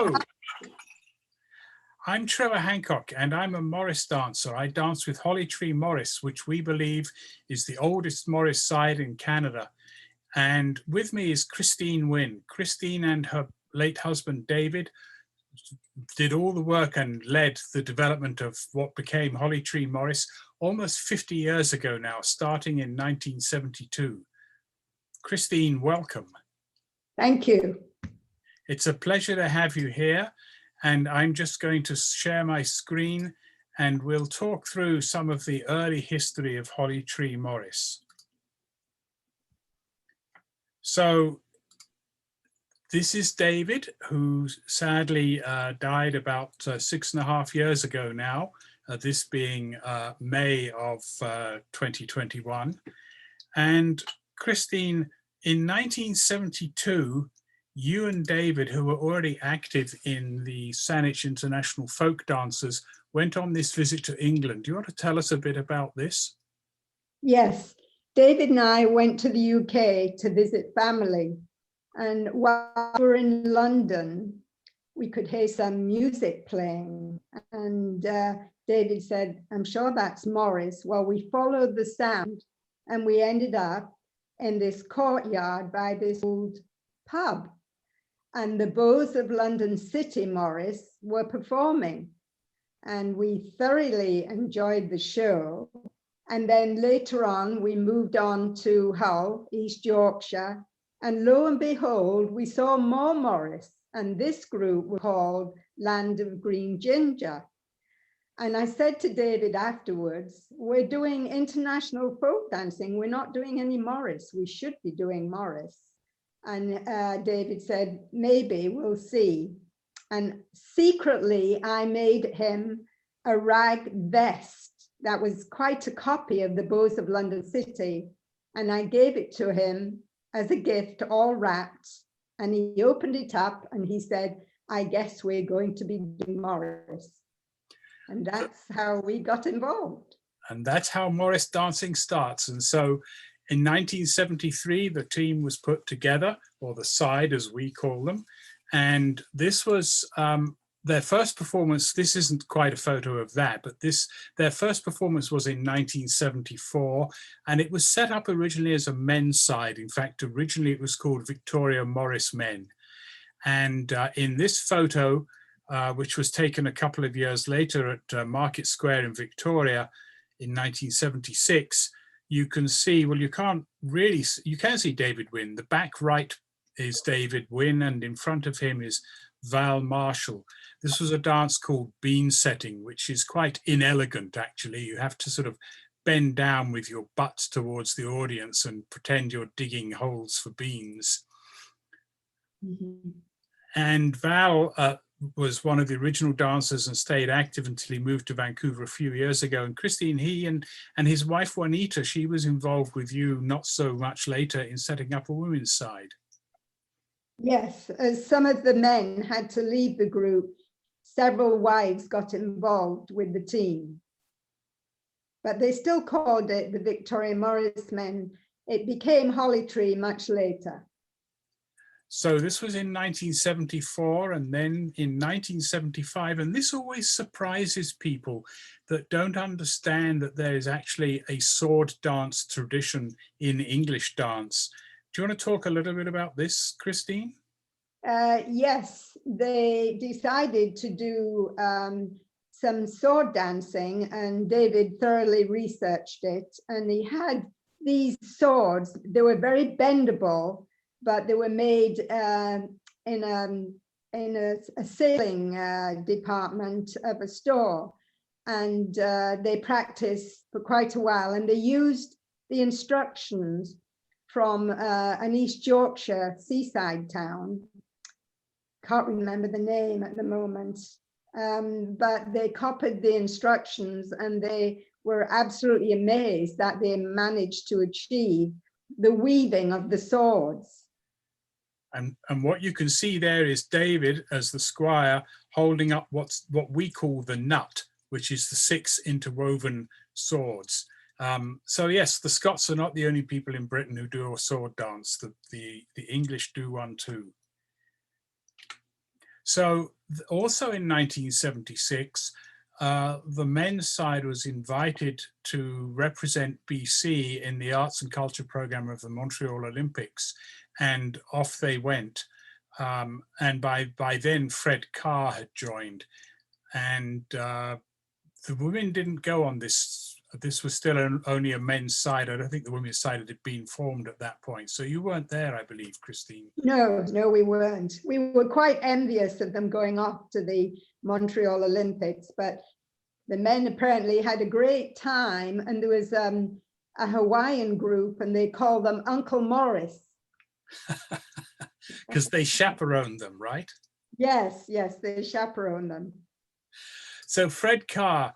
Hello, I'm Trevor Hancock and I'm a Morris dancer. I dance with Hollytree Morris, which we believe is the oldest Morris side in Canada. And with me is Christine Winn. Christine and her late husband, David, did all the work and led the development of what became Hollytree Morris almost 50 years ago now, starting in 1972. Christine, welcome. Thank you. It's a pleasure to have you here. And I'm just going to share my screen and we'll talk through some of the early history of Hollytree Morris. So this is David, who sadly died about 6.5 years ago now, this being May of 2021. And Christine, in 1972, you and David, who were already active in the Saanich International Folk Dancers, went on this visit to England. Do you want to tell us a bit about this? Yes, David and I went to the UK to visit family. And while we were in London, we could hear some music playing. And David said, I'm sure that's Morris. Well, we followed the sound and we ended up in this courtyard by this old pub. And the Bows of London City Morris were performing. And we thoroughly enjoyed the show. And then later on, we moved on to Hull, East Yorkshire. And lo and behold, we saw more Morris. And this group was called Land of Green Ginger. And I said to David afterwards, we're doing international folk dancing. We're not doing any Morris. We should be doing Morris. And David said, maybe, we'll see. And secretly, I made him a rag vest that was quite a copy of the Bows of London City. And I gave it to him as a gift, all wrapped. And he opened it up and he said, I guess we're going to be doing Morris. And that's how we got involved. And that's how Morris dancing starts. And so in 1973, the team was put together, or the side as we call them. And this was their first performance. This isn't quite a photo of that, but their first performance was in 1974. And it was set up originally as a men's side. In fact, originally it was called Victoria Morris Men. And in this photo, which was taken a couple of years later at Market Square in Victoria in 1976, you can see, well, you can see David Winn. The back right is David Winn, and in front of him is Val Marshall. This was a dance called bean setting, which is quite inelegant, actually. You have to sort of bend down with your butt towards the audience and pretend you're digging holes for beans. Mm-hmm. And Val was one of the original dancers and stayed active until he moved to Vancouver a few years ago. And Christine, he and his wife Juanita, she was involved with you not so much later in setting up a women's side. Yes, as some of the men had to leave the group, several wives got involved with the team. But they still called it the Victoria Morris Men. It became Hollytree much later. So this was in 1974 and then in 1975, and this always surprises people that don't understand that there is actually a sword dance tradition in English dance. Do you want to talk a little bit about this, Christine? Yes, they decided to do some sword dancing, and David thoroughly researched it, and he had these swords. They were very bendable, but they were made in a sailing department of a store. And they practiced for quite a while, and they used the instructions from an East Yorkshire seaside town. Can't remember the name at the moment, but they copied the instructions and they were absolutely amazed that they managed to achieve the weaving of the swords. And what you can see there is David as the squire holding up what we call the nut, which is the 6 interwoven swords. So yes, the Scots are not the only people in Britain who do a sword dance. The English do one too. So also in 1976, the men's side was invited to represent BC in the arts and culture program of the Montreal Olympics, and off they went. And by then, Fred Carr had joined, and the women didn't go on this. This was still only a men's side. I don't think the women's side had been formed at that point. So you weren't there, I believe, Christine. No, we weren't. We were quite envious of them going off to the Montreal Olympics, but the men apparently had a great time, and there was a Hawaiian group, and they called them Uncle Morris. Because they chaperoned them, right? Yes, they chaperoned them. So Fred Carr,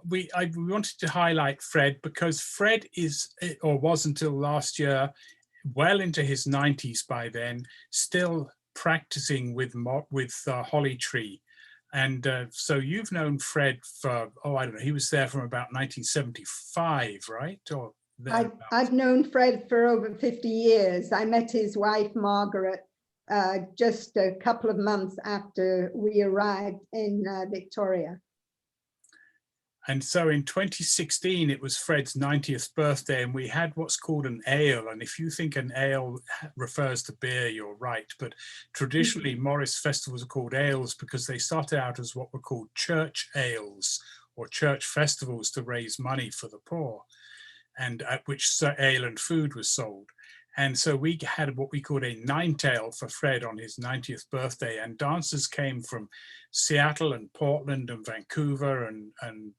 we wanted to highlight Fred because Fred is, or was until last year, well into his 90s by then, still practicing with Hollytree. And so you've known Fred for, I don't know, he was there from about 1975, right? Or I've known Fred for over 50 years. I met his wife, Margaret, just a couple of months after we arrived in Victoria. And so in 2016, it was Fred's 90th birthday, and we had what's called an ale. And if you think an ale refers to beer, you're right. But traditionally, Morris festivals are called ales because they started out as what were called church ales or church festivals to raise money for the poor, and at which ale and food was sold. And so we had what we called a nine-tail for Fred on his 90th birthday, and dancers came from Seattle and Portland and Vancouver and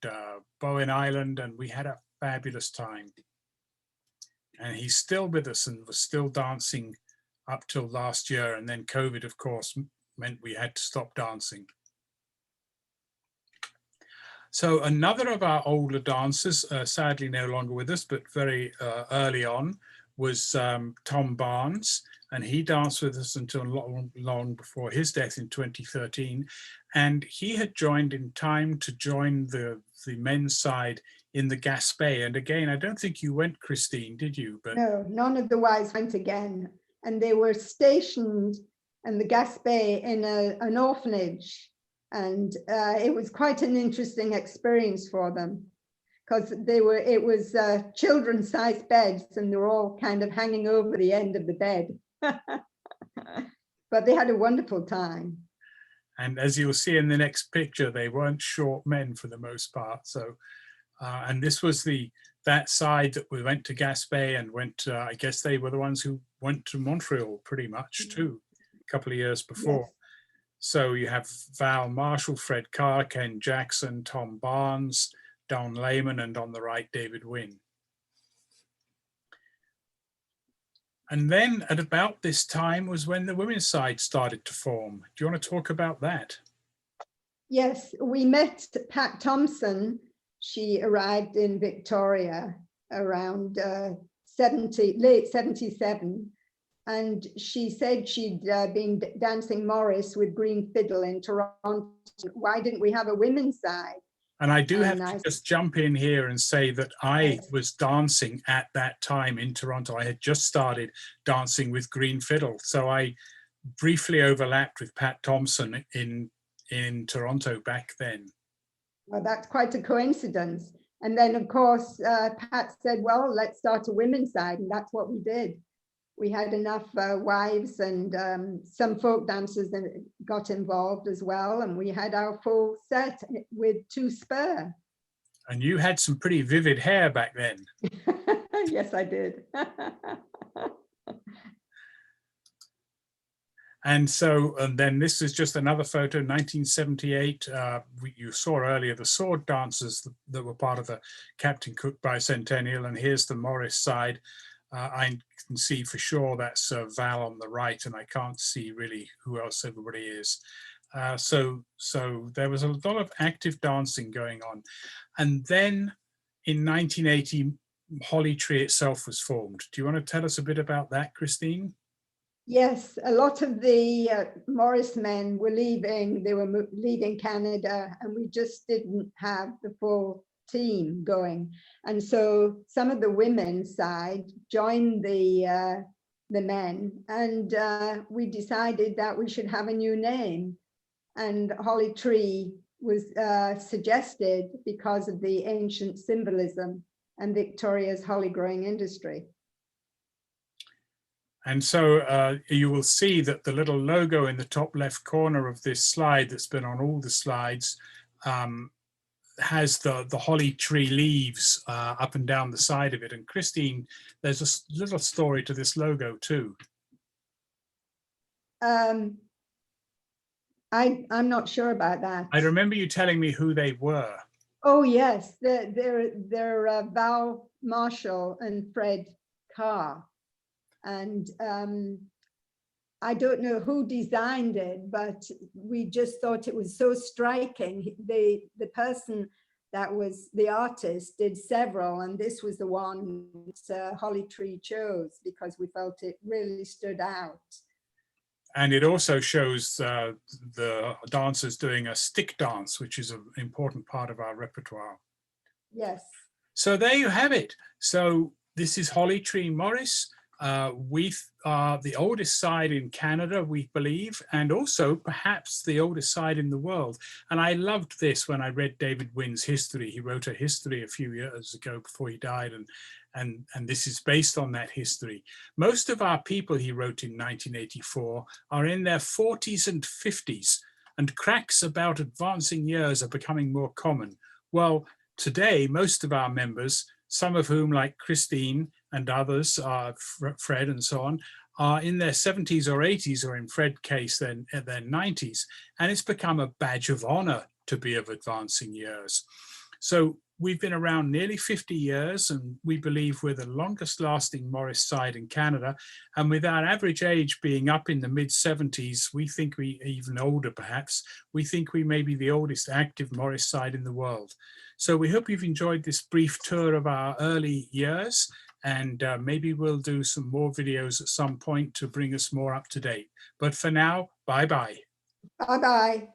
Bowen Island, and we had a fabulous time. And he's still with us and was still dancing up till last year, and then COVID, of course, meant we had to stop dancing. So another of our older dancers, sadly no longer with us, but very early on, was Tom Barnes, and he danced with us until long before his death in 2013. And he had joined in time to join the men's side in the Gaspé. And again, I don't think you went, Christine, did you? But no, none of the wives went again. And they were stationed in the Gaspé in an orphanage. And it was quite an interesting experience for them, because it was children-sized beds, and they were all kind of hanging over the end of the bed. But they had a wonderful time. And as you'll see in the next picture, they weren't short men for the most part. So, and this was that side that we went to Gaspé and went to, I guess they were the ones who went to Montreal pretty much too, a couple of years before. Yes. So you have Val Marshall, Fred Carr, Ken Jackson, Tom Barnes, Don Lehman, and on the right, David Winn. And then at about this time was when the women's side started to form. Do you want to talk about that? Yes, we met Pat Thompson. She arrived in Victoria around late 77. And she said she'd been dancing Morris with Green Fiddle in Toronto. Why didn't we have a women's side? And I do have to just jump in here and say that I was dancing at that time in Toronto. I had just started dancing with Green Fiddle. So I briefly overlapped with Pat Thompson in Toronto back then. Well, that's quite a coincidence. And then, of course, Pat said, well, let's start a women's side. And that's what we did. We had enough wives and some folk dancers that got involved as well. And we had our full set with 2 spur. And you had some pretty vivid hair back then. Yes, I did. And so, and then this is just another photo, 1978. You saw earlier the sword dancers that were part of the Captain Cook bicentennial. And here's the Morris side. I can see for sure that's Val on the right, and I can't see really who else everybody is. So there was a lot of active dancing going on. And then in 1980, Hollytree itself was formed. Do you want to tell us a bit about that, Christine? Yes, a lot of the Morris men were leaving. They were leaving Canada, and we just didn't have the full team going. And so some of the women's side joined the men, and we decided that we should have a new name. and Hollytree was suggested because of the ancient symbolism and Victoria's holly growing industry. And so you will see that the little logo in the top left corner of this slide that's been on all the slides has the holly tree leaves up and down the side of it. And Christine, there's a little story to this logo too. I'm not sure about that. I remember you telling me who they were. Oh yes, they're Val Marshall and Fred Carr, and I don't know who designed it, but we just thought it was so striking. The person that was the artist did several, and this was the one that Hollytree chose because we felt it really stood out. And it also shows the dancers doing a stick dance, which is an important part of our repertoire. Yes. So there you have it. So this is Hollytree Morris. We are the oldest side in Canada, we believe, and also perhaps the oldest side in the world. And I loved this when I read David Winn's history. He wrote a history a few years ago before he died, and this is based on that history. Most of our people, he wrote in 1984, are in their 40s and 50s, and cracks about advancing years are becoming more common. Well, today, most of our members, some of whom, like Christine and others, Fred and so on, are in their 70s or 80s, or in Fred's case, then in their 90s. And it's become a badge of honor to be of advancing years. So we've been around nearly 50 years, and we believe we're the longest lasting Morris side in Canada. And with our average age being up in the mid 70s, we think we, even older perhaps, we think we may be the oldest active Morris side in the world. So we hope you've enjoyed this brief tour of our early years, and maybe we'll do some more videos at some point to bring us more up to date. But for now, bye-bye. Bye-bye.